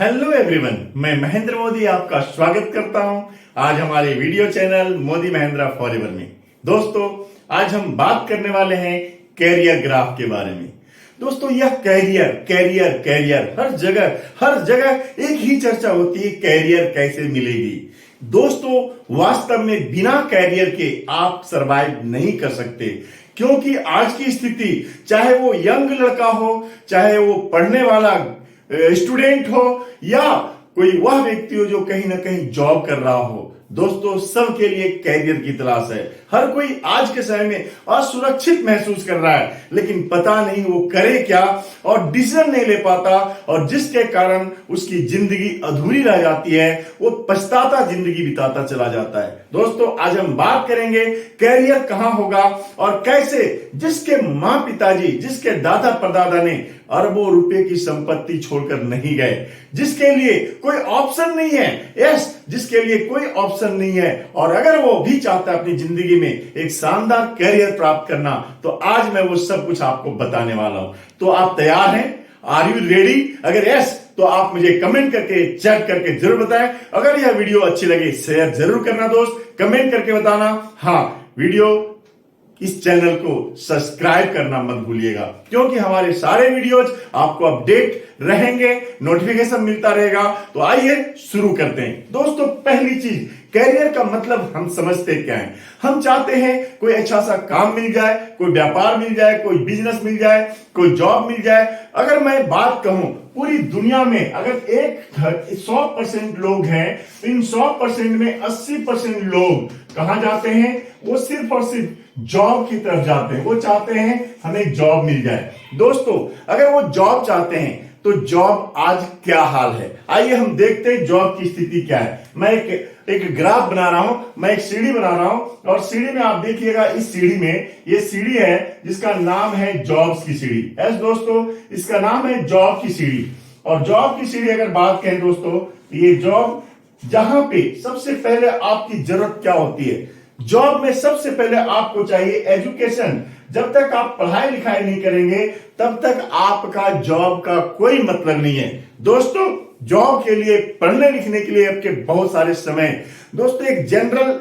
Hello everyone, मैं महेंद्र मोदी आपका स्वागत करता हूं आज हमारे video channel Modi Mahindra forever में। दोस्तों, आज हम बात करने वाले हैं कैरियर ग्राफ के बारे में। दोस्तों, यह कैरियर कैरियर कैरियर हर जगह एक ही चर्चा होती है, कैरियर कैसे मिलेगी। दोस्तों, वास्तव में बिना कैरियर के आप सरवाइव नहीं कर सकते, क्योंकि आज की स्थिति, चाहे वो यंग लड़का हो, चाहे वो पढ़ने वाला स्टूडेंट हो, या कोई वह व्यक्ति हो जो कहीं ना कहीं जॉब कर रहा हो, दोस्तों सबके लिए कैरियर की तलाश है। हर कोई आज के समय में असुरक्षित महसूस कर रहा है, लेकिन पता नहीं वो करे क्या और डिसीजन नहीं ले पाता, और जिसके कारण उसकी जिंदगी अधूरी रह जाती है, वो पछताता जिंदगी बिताता चला जाता है। दोस्तों, आज हम बात करेंगे कैरियर कहां होगा और कैसे, जिसके मां पिताजी, जिसके दादा परदादा ने अरबों रुपए की संपत्ति छोड़कर नहीं गए, जिसके लिए कोई ऑप्शन नहीं है, यस, जिसके लिए कोई ऑप्शन नहीं है, और अगर वो भी चाहता है अपनी जिंदगी में एक शानदार कैरियर प्राप्त करना, तो आज मैं वो सब कुछ आपको बताने वाला हूं। तो आप तैयार हैं? Are you ready? अगर यस, तो आप मुझे कमेंट करके, चेक करके जरूर बताएं। अगर यह वीडियो अच्छी लगे, शेयर जरूर करना दोस्त, कमेंट करके बताना। हाँ, वीडियो इस चैनल को सब्सक्राइब करना मत भूलिएगा, क्योंकि हमारे सारे वीडियोज आपको अपडेट रहेंगे, नोटिफिकेशन मिलता रहेगा। तो आइए शुरू करते हैं। दोस्तों, पहली चीज, कैरियर का मतलब हम समझते क्या है? हम चाहते हैं कोई अच्छा सा काम मिल जाए, कोई व्यापार मिल जाए, कोई बिजनेस मिल जाए, कोई जॉब मिल जाए। अगर मैं बात कहूं, पूरी दुनिया में अगर 100% लोग हैं, तो इन 100% में 80% लोग कहां जाते हैं? वो सिर्फ और सिर्फ जॉब की तरफ जाते हैं। वो चाहते हैं हमें जॉब मिल जाए। दोस्तों, अगर वो जॉब चाहते हैं, तो जॉब आज क्या हाल है, आइए हम देखते हैं जॉब की स्थिति क्या है। मैं एक ग्राफ बना रहा हूं, मैं एक सीढ़ी बना रहा हूं, और सीढ़ी में आप देखिएगा, इस सीढ़ी में, ये सीढ़ी है जिसका नाम है जॉब्स की सीढ़ी। यस दोस्तों, इसका नाम है जॉब की सीढ़ी। और जॉब की सीढ़ी अगर बात करें दोस्तों, ये जॉब, जहां पे सबसे पहले आपकी जरूरत क्या होती है? जॉब में सबसे पहले आपको चाहिए एजुकेशन। जब तक आप पढ़ाई लिखाई नहीं करेंगे, तब तक आपका जॉब का कोई मतलब नहीं है। दोस्तों, जॉब के लिए, पढ़ने लिखने के लिए आपके बहुत सारे समय, दोस्तों एक जनरल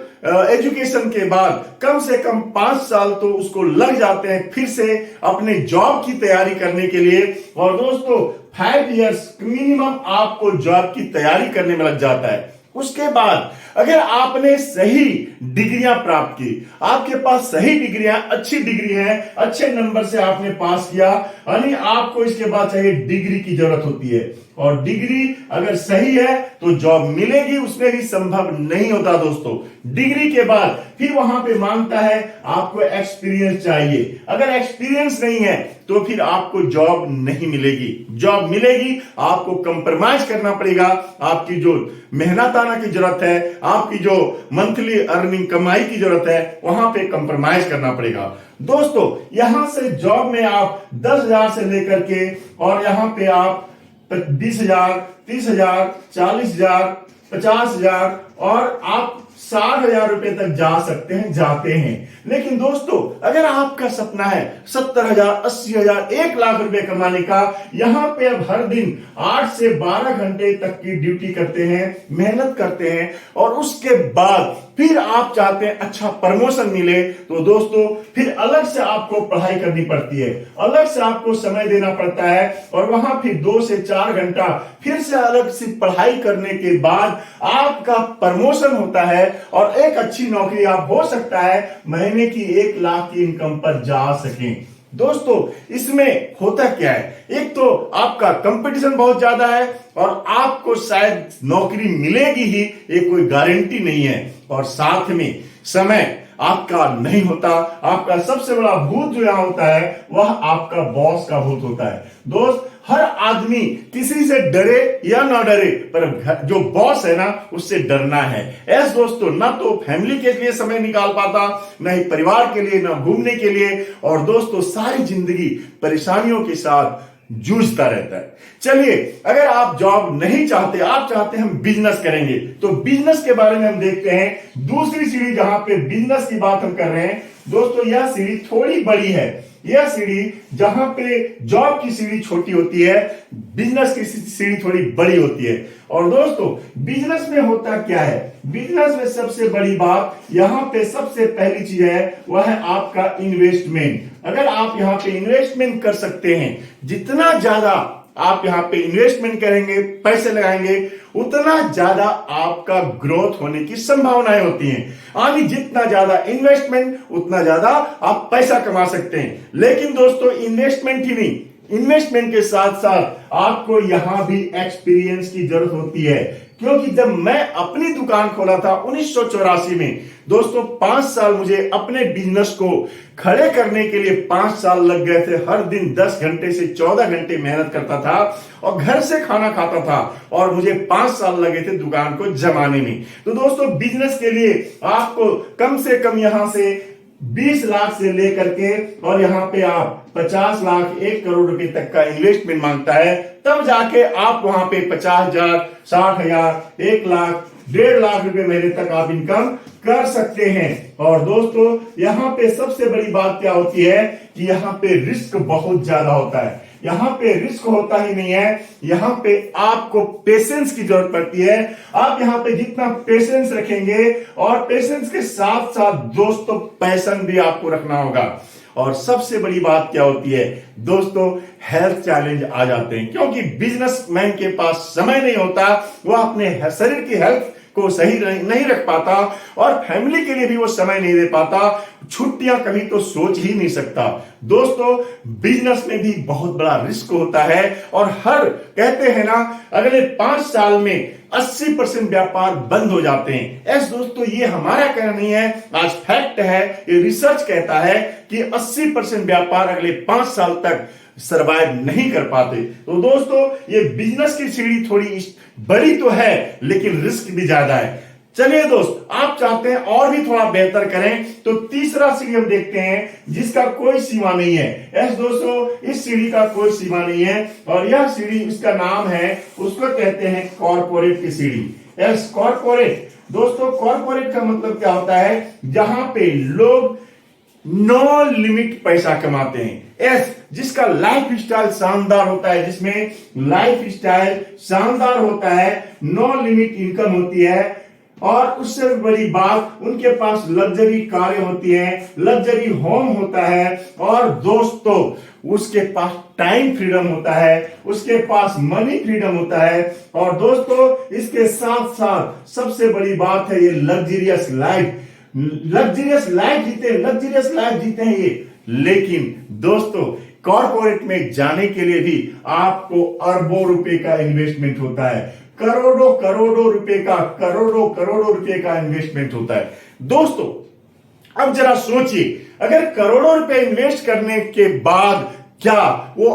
एजुकेशन के बाद कम से कम 5 साल तो उसको लग जाते हैं फिर से अपने जॉब की तैयारी करने के लिए। और दोस्तों 5 इयर्स मिनिमम आपको जॉब की तैयारी करने में लग जाता है। उसके बाद अगर आपने सही डिग्रियां प्राप्त की, आपके पास सही डिग्रियां, अच्छी डिग्री है, अच्छे नंबर से आपने पास किया, यानी आपको इसके बाद चाहिए डिग्री की जरूरत होती है। और डिग्री अगर सही है तो जॉब मिलेगी, उसमें भी संभव नहीं होता दोस्तों। डिग्री के बाद फिर वहां पे मांगता है आपको एक्सपीरियंस चाहिए। अगर एक्सपीरियंस नहीं है तो फिर आपको जॉब नहीं मिलेगी। जॉब मिलेगी, आपको कंप्रोमाइज करना पड़ेगा। आपकी जो मेहनताना की जरूरत है, आपकी जो मंथली अर्निंग कमाई की जरूरत है, वहां पे कंप्रोमाइज करना पड़ेगा। दोस्तों, यहां से जॉब में आप 10,000 से लेकर के, और यहां पे आप 20,000, 30,000, 40,000, 50,000 और आप 60,000 रुपए तक जा सकते हैं, जाते हैं। लेकिन दोस्तों, अगर आपका सपना है 70,000, 80,000, 1,00,000 रुपए कमाने का, यहां पे अब हर दिन 8 से 12 घंटे तक की ड्यूटी करते हैं, मेहनत करते हैं, और उसके बाद फिर आप चाहते हैं अच्छा प्रमोशन मिले, तो दोस्तों फिर अलग से आपको पढ़ाई करनी पड़ती है, अलग से आपको समय देना पड़ता है, और वहां फिर 2 से 4 घंटा फिर से अलग से पढ़ाई करने के बाद आपका प्रमोशन होता है, और एक अच्छी नौकरी आप, हो सकता है महीने की 1,00,000 की इनकम पर जा सकें। दोस्तों, इसमें होता क्या है? एक तो आपका कंपटीशन बहुत ज्यादा है, और आपको शायद नौकरी मिलेगी ही, ये कोई गारंटी नहीं है, और साथ में समय आपका नहीं होता। आपका सबसे बड़ा भूत जो यहां होता है, वह आपका बॉस का भूत होता है। दोस्त, हर आदमी किसी से डरे या ना डरे, पर जो बॉस है ना, उससे डरना है। ऐसे दोस्तों, ना तो फैमिली के लिए समय निकाल पाता, ना ही परिवार के लिए, ना घूमने के लिए, और दोस्तों सारी जिंदगी परेशानियों के साथ जूझता रहता है। चलिए, अगर आप जॉब नहीं चाहते, आप चाहते हैं हम बिजनेस करेंगे, तो बिजनेस के बारे में हम देखते हैं। दूसरी सीढ़ी, जहां पे बिजनेस की बात हम कर रहे हैं, दोस्तों यह सीढ़ी थोड़ी बड़ी है। यह सीढ़ी जहां पे जॉब की सीढ़ी छोटी होती है, बिजनेस की सीढ़ी थोड़ी बड़ी होती है। और दोस्तों बिजनेस में होता क्या है, बिजनेस में सबसे बड़ी बात यहां पे सबसे पहली चीज है वह है आपका इन्वेस्टमेंट। अगर आप यहां पे इन्वेस्टमेंट कर सकते हैं, जितना ज्यादा आप यहां पे इन्वेस्टमेंट करेंगे, पैसे लगाएंगे, उतना ज्यादा आपका ग्रोथ होने की संभावनाएं होती हैं। यानी जितना ज्यादा इन्वेस्टमेंट उतना ज्यादा आप पैसा कमा सकते हैं। लेकिन दोस्तों इन्वेस्टमेंट ही नहीं, इन्वेस्टमेंट के साथ साथ आपको यहां भी एक्सपीरियंस की जरूरत होती है। क्योंकि जब मैं अपनी दुकान खोला था 1984 में, दोस्तों 5 साल मुझे अपने बिजनेस को खड़े करने के लिए 5 साल लग गए थे। हर दिन 10 घंटे से 14 घंटे मेहनत करता था और घर से खाना खाता था, और मुझे 5 साल लगे थे दुकान को जमाने में। तो दोस्तों बिजनेस के लिए आपको कम से कम यहां से 20 लाख से लेकर के और यहां पे आप 50 लाख 1 करोड़ रुपए तक का इन्वेस्टमेंट मांगता है। तब जाके आप वहां पे 50,000, 60,000, 1 लाख, 1.5 लाख रुपए महीने तक आप इनकम कर सकते हैं। और दोस्तों यहां पे सबसे बड़ी बात क्या होती है कि यहां पे रिस्क बहुत ज्यादा होता है। यहां पे रिस्क होता ही नहीं है, यहां पे आपको पेशेंस की जरूरत पड़ती है। आप यहां पे जितना पेशेंस रखेंगे, और पेशेंस के साथ साथ दोस्तों पैशन भी आपको रखना होगा। और सबसे बड़ी बात क्या होती है दोस्तों, हेल्थ चैलेंज आ जाते हैं। क्योंकि बिजनेसमैन के पास समय नहीं होता, वह अपने शरीर की हेल्थ को सही नहीं रख पाता, और फैमिली के लिए भी वो समय नहीं दे पाता, छुट्टियां कभी तो सोच ही नहीं सकता। दोस्तों बिजनेस में भी बहुत बड़ा रिस्क होता है, और हर कहते हैं ना अगले 5 साल में 80% व्यापार बंद हो जाते हैं। ऐसे दोस्तों ये हमारा कहना नहीं है, आज फैक्ट है, ये रिसर्च कहता है कि 80% व्यापार अगले 5 साल तक सरवाइव नहीं कर पाते। तो दोस्तों ये बिजनेस की सीढ़ी थोड़ी बड़ी तो है, लेकिन रिस्क भी ज्यादा है। चलिए दोस्त, आप चाहते हैं और भी थोड़ा बेहतर करें, तो तीसरा सीढ़ी हम देखते हैं जिसका कोई सीमा नहीं है। यस दोस्तों इस सीढ़ी का कोई सीमा नहीं है, और यह सीढ़ी, इसका नाम है, उसको कहते हैं कॉर्पोरेट की सीढ़ी। Yes corporate. दोस्तों कॉर्पोरेट का मतलब क्या होता है, जहां पे लोग नो लिमिट पैसा कमाते हैं। यस जिसका लाइफ स्टाइल शानदार होता है, जिसमें लाइफ स्टाइल शानदार होता है, नो लिमिट इनकम होती है, और उससे बड़ी बात उनके पास लग्जरी कारें होती हैं, लग्जरी होम होता है, और दोस्तों उसके पास टाइम फ्रीडम होता है, उसके पास मनी फ्रीडम होता है। और दोस्तों इसके साथ साथ सबसे बड़ी बात है, ये लग्जरियस लाइफ जीते हैं ये। लेकिन दोस्तों कॉर्पोरेट में जाने के लिए भी आपको अरबों रुपए का इन्वेस्टमेंट होता है, करोड़ों रुपए का इन्वेस्टमेंट होता है। दोस्तों अब जरा सोचिए, अगर करोड़ों रुपए इन्वेस्ट करने के बाद क्या वो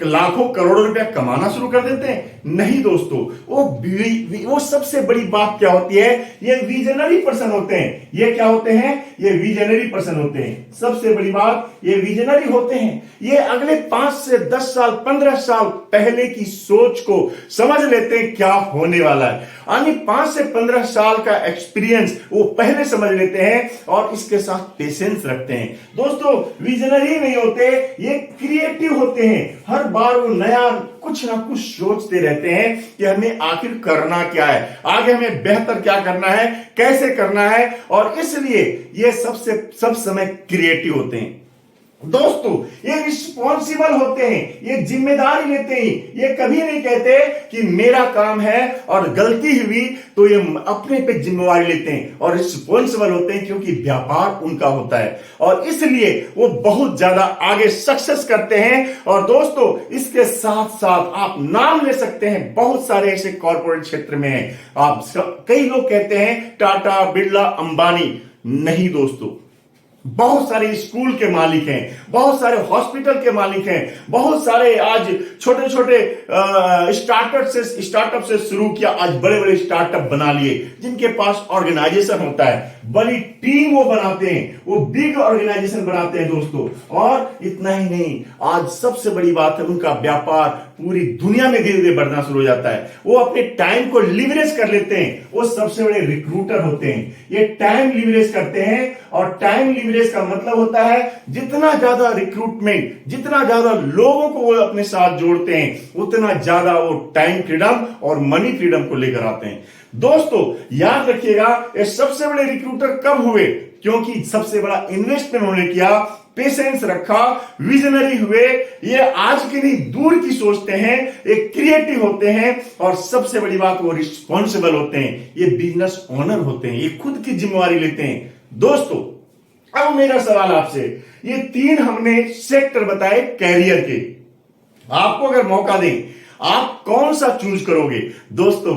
लाखों करोड़ों रुपया कमाना शुरू कर देते हैं? नहीं दोस्तों, वो सबसे बड़ी बात क्या होती है, ये विजनरी पर्सन होते हैं। ये क्या होते हैं, ये विजनरी पर्सन होते हैं। सबसे बड़ी बात, ये विजनरी होते हैं। ये अगले 5 से 10 साल 15 साल पहले की सोच को समझ लेते हैं क्या होने वाला है, यानी 5 से 15 साल का एक्सपीरियंस वो पहले समझ लेते हैं, और इसके साथ पेशेंस रखते हैं। दोस्तों विजनरी नहीं होते, ये क्रिएटिव होते हैं। हर बार वो नया कुछ ना कुछ सोचते रहते हैं कि हमें आखिर करना क्या है, आगे हमें बेहतर क्या करना है, कैसे करना है, और इसलिए ये सब समय क्रिएटिव होते हैं। दोस्तों ये रिस्पॉन्सिबल होते हैं, ये जिम्मेदारी लेते हैं। ये कभी नहीं कहते कि मेरा काम है और गलती हुई तो ये अपने पे जिम्मेवारी लेते हैं, और रिस्पॉन्सिबल होते हैं क्योंकि व्यापार उनका होता है, और इसलिए वो बहुत ज्यादा आगे सक्सेस करते हैं। और दोस्तों इसके साथ साथ आप नाम ले सकते हैं, बहुत सारे ऐसे कॉर्पोरेट क्षेत्र में हैं। आप कई लोग कहते हैं टाटा, बिरला, अंबानी। नहीं दोस्तों, बहुत सारे स्कूल के मालिक हैं, बहुत सारे हॉस्पिटल के मालिक हैं, बहुत सारे आज छोटे छोटे स्टार्टअप से शुरू किया, आज बड़े बड़े स्टार्टअप बना लिए, जिनके पास ऑर्गेनाइजेशन होता है। बड़ी टीम वो बनाते हैं, वो बिग ऑर्गेनाइजेशन बनाते हैं दोस्तों। और इतना ही नहीं, आज सबसे बड़ी बात है, उनका व्यापार पूरी दुनिया में धीरे धीरे बढ़ना शुरू हो जाता है। वो अपने टाइम को लिवरेज कर लेते हैं, वो सबसे बड़े रिक्रूटर होते हैं। ये टाइम लिवरेज करते हैं, और टाइम लिवरेज का मतलब होता है जितना ज्यादा रिक्रूटमेंट, जितना ज्यादा लोगों को वो अपने साथ जोड़ते हैं, उतना ज्यादा वो टाइम फ्रीडम और मनी फ्रीडम को लेकर आते हैं। दोस्तों याद रखिएगा, ये सबसे बड़े रिक्रूटर कब हुए? क्योंकि सबसे बड़ा इन्वेस्टमेंट उन्होंने किया, पेशेंस रखा, विजनरी हुए। ये आज के नहीं दूर की सोचते हैं, एक क्रिएटिव होते हैं, और सबसे बड़ी बात वो रिस्पॉन्सिबल होते हैं, ये बिजनेस ओनर होते हैं, ये खुद की जिम्मेवारी लेते हैं। दोस्तों अब मेरा सवाल आपसे, ये 3 हमने सेक्टर बताए कैरियर के, आपको अगर मौका दें आप कौन सा चूज करोगे? दोस्तों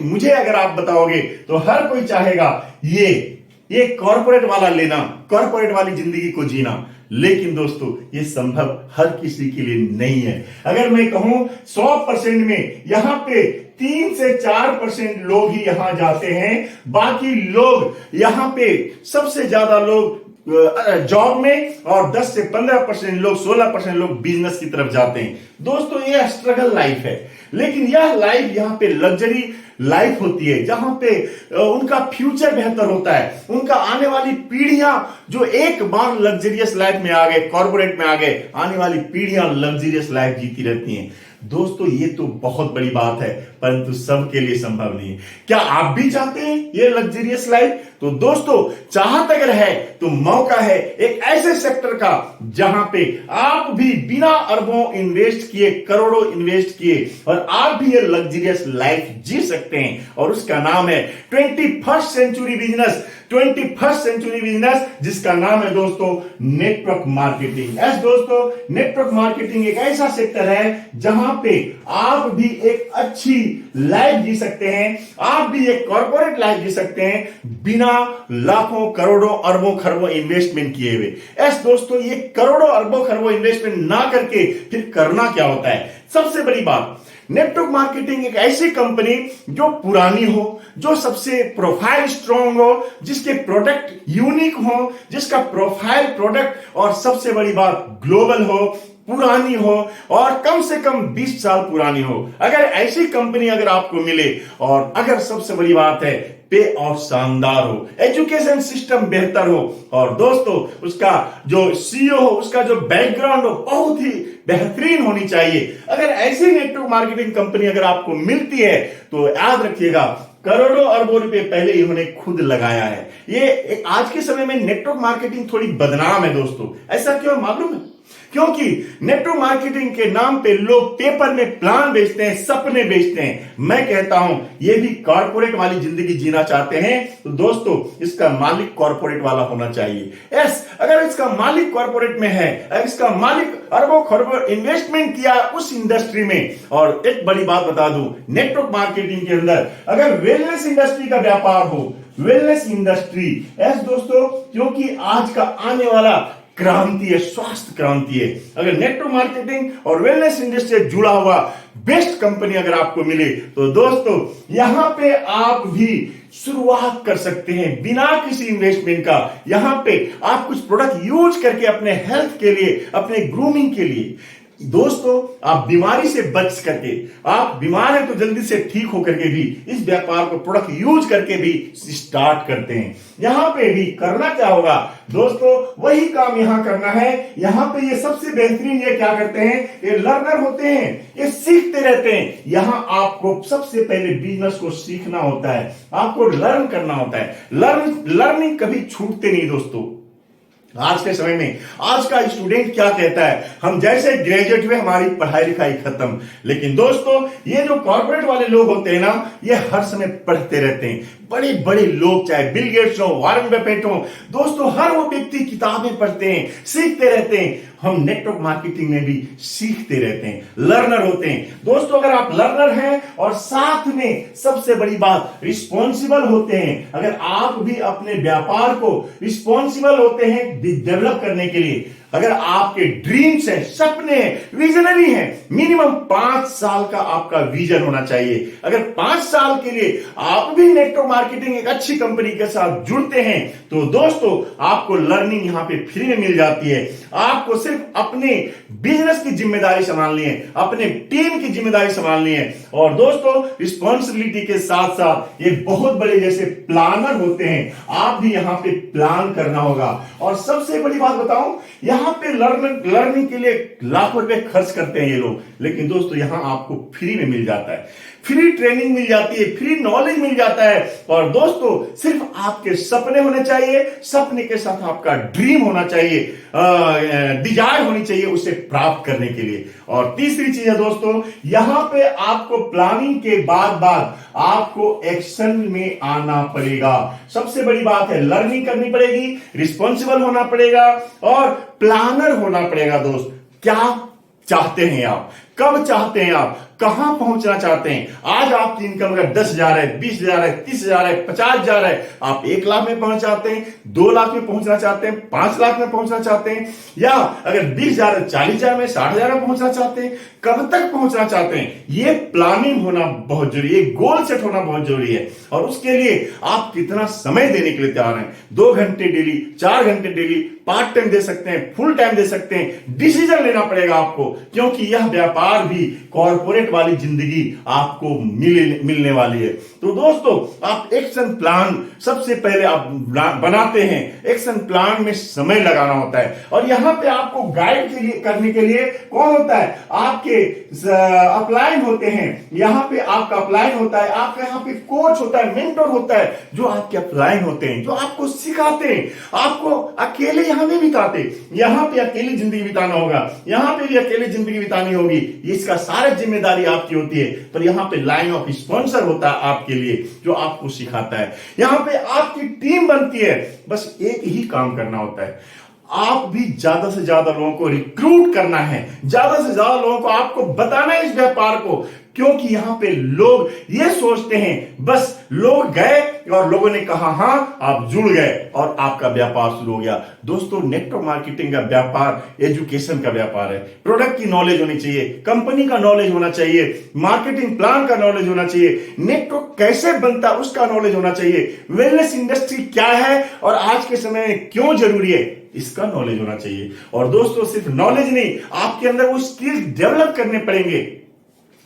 मुझे अगर आप बताओगे तो हर कोई चाहेगा ये कॉर्पोरेट वाला लेना, कॉर्पोरेट वाली जिंदगी को जीना। लेकिन दोस्तों ये संभव हर किसी के लिए नहीं है। अगर मैं कहूं 100% में यहां पे 3 से 4% लोग ही यहां जाते हैं, बाकी लोग यहां पे सबसे ज्यादा लोग जॉब में, और 10 से 15% लोग, 16% लोग बिजनेस की तरफ जाते हैं। दोस्तों ये स्ट्रगल लाइफ है, लेकिन यह लाइफ यहां पे लग्जरी लाइफ होती है, जहां पे उनका फ्यूचर बेहतर होता है। उनका आने वाली पीढ़ियां जो एक बार लग्जरियस लाइफ में आ गए, कॉर्पोरेट में आ गए, आने वाली पीढ़ियां लग्जरियस लाइफ जीती रहती हैं। दोस्तों ये तो बहुत बड़ी बात है, परंतु सबके लिए संभव नहीं है। क्या आप भी चाहते हैं ये लग्जरियस लाइफ? तो दोस्तों चाहत अगर है तो मौका है एक ऐसे सेक्टर का जहां पे आप भी बिना अरबों इन्वेस्ट किए, करोड़ों इन्वेस्ट किए, और आप भी ये लग्जरियस लाइफ जी सकते हैं। और उसका नाम है 21st century business, 21st century business, जिसका नाम है दोस्तों नेटवर्क मार्केटिंग। यस दोस्तों, नेटवर्क मार्केटिंग एक ऐसा सेक्टर है जहां पे आप भी एक अच्छी लाइफ जी सकते हैं, आप भी एक कॉर्पोरेट लाइफ जी सकते हैं बिना लाखों, करोड़ों, अरबों, खरबों इन्वेस्टमेंट किए हुए। यस दोस्तों, ये करोड़ों, अरबों, खरबों इन्वेस्टमेंट ना करके फिर करना क्या होता है? सबसे बड़ी बात, नेटवर्क मार्केटिंग एक ऐसी कंपनी जो पुरानी हो, जो सबसे प्रोफाइल स्ट्रॉन्ग हो, जिसके प्रोडक्ट यूनिक हो, जिसका प्रोफाइल प्रोडक्ट और सबसे बड़ी बात ग्लोबल हो, पुरानी हो, और कम से कम 20 साल पुरानी हो। अगर ऐसी कंपनी अगर आपको मिले, और अगर सबसे बड़ी बात है पे ऑफ शानदार हो, एजुकेशन सिस्टम बेहतर हो, और दोस्तों उसका जो सीईओ हो, उसका जो बैकग्राउंड हो बहुत ही बेहतरीन होनी चाहिए। अगर ऐसी नेटवर्क मार्केटिंग कंपनी अगर आपको मिलती है तो याद रखिएगा करोड़ों अरबों रुपए पहले इन्होंने खुद लगाया है। ये आज के समय में नेटवर्क मार्केटिंग थोड़ी बदनाम है दोस्तों। ऐसा क्यों मालूम है? क्योंकि नेटवर्क मार्केटिंग के नाम पे लोग पेपर में प्लान बेचते हैं, सपने बेचते हैं। मैं कहता हूं ये भी कॉर्पोरेट वाली जिंदगी जीना चाहते हैं तो दोस्तों इसका मालिक कॉर्पोरेट वाला होना चाहिए। यस, अगर इसका मालिक कॉर्पोरेट में है, अगर इसका मालिक अरबों खरबों इन्वेस्टमेंट किया उस इंडस्ट्री में, और एक बड़ी बात बता दूं, नेटवर्क मार्केटिंग के अंदर अगर वेलनेस इंडस्ट्री का व्यापार हो, वेलनेस इंडस्ट्री, यस दोस्तों, क्योंकि आज का आने वाला क्रांति है, स्वास्थ्य क्रांति है। अगर नेटवर्क मार्केटिंग और वेलनेस इंडस्ट्री से जुड़ा हुआ बेस्ट कंपनी अगर आपको मिले तो दोस्तों यहां पे आप भी शुरुआत कर सकते हैं बिना किसी इन्वेस्टमेंट का। यहां पे आप कुछ प्रोडक्ट यूज करके अपने हेल्थ के लिए, अपने ग्रूमिंग के लिए, दोस्तों आप बीमारी से बच करके, आप बीमार हैं तो जल्दी से ठीक होकर के भी इस व्यापार को प्रोडक्ट यूज करके भी स्टार्ट करते हैं। यहां पे भी करना क्या होगा दोस्तों, वही काम यहां करना है। यहां पे ये सबसे बेहतरीन ये क्या करते हैं, ये लर्नर होते हैं, ये सीखते रहते हैं। यहां आपको सबसे पहले बिजनेस को सीखना होता है, आपको लर्न करना होता है। लर्निंग कभी छूटते नहीं दोस्तों। आज के समय में आज का स्टूडेंट क्या कहता है, हम जैसे ग्रेजुएट हुए हमारी पढ़ाई लिखाई खत्म। लेकिन दोस्तों ये जो कॉर्पोरेट वाले लोग होते हैं ना, ये हर समय पढ़ते रहते हैं। बड़े बड़े लोग, चाहे बिल गेट्स हो, वॉरेन बफेट हो, दोस्तों हर वो व्यक्ति किताबें पढ़ते हैं, सीखते रहते हैं। हम नेटवर्क मार्केटिंग में भी सीखते रहते हैं, लर्नर होते हैं। दोस्तों अगर आप लर्नर हैं और साथ में सबसे बड़ी बात रिस्पॉन्सिबल होते हैं, अगर आप भी अपने व्यापार को रिस्पॉन्सिबल होते हैं डेवलप करने के लिए, अगर आपके ड्रीम्स हैं, सपने हैं, विजनरी हैं, मिनिमम 5 साल का आपका विजन होना चाहिए। अगर 5 साल के लिए आप भी नेटवर्क मार्केटिंग एक अच्छी कंपनी के साथ जुड़ते हैं तो दोस्तों आपको लर्निंग यहां पे फ्री में मिल जाती है। आपको सिर्फ अपने बिजनेस की जिम्मेदारी संभालनी है, अपने टीम की जिम्मेदारी संभालनी है। और दोस्तों रिस्पॉन्सिबिलिटी के साथ साथ ये बहुत बड़े जैसे प्लानर होते हैं, आप भी यहां पे प्लान करना होगा। और सबसे बड़ी बात बताऊं, यहां पे लर्निंग के लिए लाखों रुपए खर्च करते हैं ये लोग, लेकिन दोस्तों यहां आपको फ्री में मिल जाता है, फ्री ट्रेनिंग मिल जाती है, फ्री नॉलेज मिल जाता है। और दोस्तों सिर्फ आपके सपने होने चाहिए, सपने के साथ आपका ड्रीम होना चाहिए, डिजायर होनी चाहिए उसे प्राप्त करने के लिए। और तीसरी चीज है दोस्तों, यहां पे आपको प्लानिंग के बाद आपको एक्शन में आना पड़ेगा। सबसे बड़ी बात है, लर्निंग करनी पड़ेगी, रिस्पॉन्सिबल होना पड़ेगा और प्लानर होना पड़ेगा। दोस्त क्या चाहते हैं आप, कब चाहते हैं आप, कहां पहुंचना चाहते हैं? आज आपकी इनकम अगर 10,000 है, 20,000 है, 30,000 है, 50,000 है, आप 1 लाख में पहुंच चाहते हैं, 2 लाख में पहुंचना चाहते हैं, 5 लाख में पहुंचना चाहते हैं, या अगर 20,000 है, 40,000 में, 60,000 में पहुंचना चाहते हैं, कब तक पहुंचना चाहते हैं? ये प्लानिंग होना बहुत जरूरी है, गोल सेट होना बहुत जरूरी है। और उसके लिए आप कितना समय देने के लिए तैयार हैं? 2 घंटे डेली, 4 घंटे डेली, पार्ट टाइम दे सकते हैं, फुल टाइम दे सकते हैं। डिसीजन लेना पड़ेगा आपको, क्योंकि यह व्यापार भी कॉर्पोरेट वाली जिंदगी आपको मिलने वाली है। तो दोस्तों आप एक्शन प्लान सबसे पहले आप बनाते हैं। एक्शन प्लान में समय लगाना होता है, और यहां पे आपको गाइड के लिए करने के लिए कौन होता है? आपके अपलाइन होते हैं, यहां पे आपका अपलाइन होता है, आपका यहां पे कोच होता है, मेंटर होता है, जो आपके अपलाइन होते हैं, जो आपको सिखाते हैं। आपको अकेले यहां नहीं बिताते, यहां पे अकेली जिंदगी बिताना होगा, यहां पे भी अकेली जिंदगी बितानी होगी, इसका सारा जिम्मेदारी आपकी होती है। पर यहां पे लाइन ऑफ स्पॉन्सर होता है आपके लिए, जो आपको सिखाता है। यहां पे आपकी टीम बनती है, बस एक ही काम करना होता है, आप भी ज्यादा से ज्यादा लोगों को रिक्रूट करना है, ज्यादा से ज्यादा लोगों को आपको बताना है इस व्यापार को। क्योंकि यहां पे लोग ये सोचते हैं, बस लोग गए और लोगों ने कहा हां, आप जुड़ गए और आपका व्यापार शुरू हो गया। दोस्तों नेटवर्क मार्केटिंग का व्यापार एजुकेशन का व्यापार है। प्रोडक्ट की नॉलेज होनी चाहिए, कंपनी का नॉलेज होना चाहिए, मार्केटिंग प्लान का नॉलेज होना चाहिए, नेटवर्क कैसे बनता है उसका नॉलेज होना चाहिए, वेलनेस इंडस्ट्री क्या है और आज के समय में क्यों जरूरी है इसका नॉलेज होना चाहिए। और दोस्तों सिर्फ नॉलेज नहीं, आपके अंदर वो स्किल्स डेवलप करने पड़ेंगे।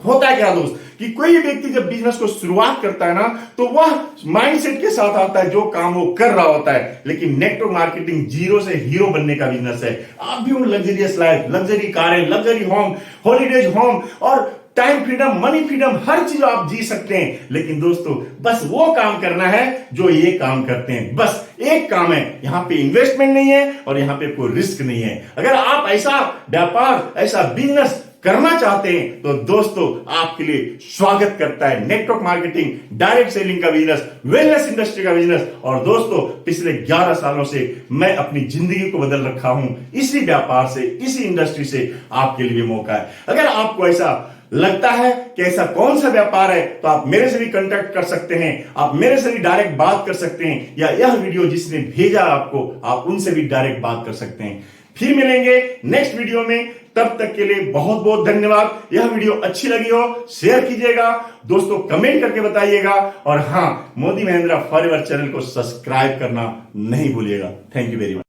होता है क्या दोस्त कि कोई व्यक्ति जब बिजनेस को शुरुआत करता है ना, तो वह माइंडसेट के साथ आता है जो काम वो कर रहा होता है। लेकिन नेटवर्क मार्केटिंग जीरो से हीरो बनने का बिजनेस है। आप भी उन लग्जरियस लाइफ, लग्जरी कारें, लग्जरी होम, हॉलीडेज होम और टाइम फ्रीडम, मनी फ्रीडम, हर चीज आप जी सकते हैं। लेकिन दोस्तों बस वो काम करना है जो ये काम करते हैं। बस एक काम है, यहां पे इन्वेस्टमेंट नहीं है और यहां पे कोई रिस्क नहीं है। अगर आप ऐसा व्यापार, ऐसा बिजनेस करना चाहते हैं तो दोस्तों आपके लिए स्वागत करता है नेटवर्क मार्केटिंग, डायरेक्ट सेलिंग का बिजनेस, वेलनेस इंडस्ट्री का बिजनेस। और दोस्तों पिछले 11 सालों से मैं अपनी जिंदगी को बदल रखा हूं इसी व्यापार से, इसी इंडस्ट्री से। आपके लिए मौका है। अगर आपको ऐसा लगता है कि ऐसा कौन सा व्यापार है तो आप मेरे से भी कांटेक्ट कर सकते हैं, आप मेरे से भी डायरेक्ट बात कर सकते हैं, या यह वीडियो जिसने भेजा आपको आप उनसे भी डायरेक्ट बात कर सकते हैं। फिर मिलेंगे नेक्स्ट वीडियो में, तब तक के लिए बहुत बहुत धन्यवाद। यह वीडियो अच्छी लगी हो शेयर कीजिएगा, दोस्तों कमेंट करके बताइएगा, और हां मोदी महेंद्रा फॉरएवर चैनल को सब्सक्राइब करना नहीं भूलिएगा। Thank you very much.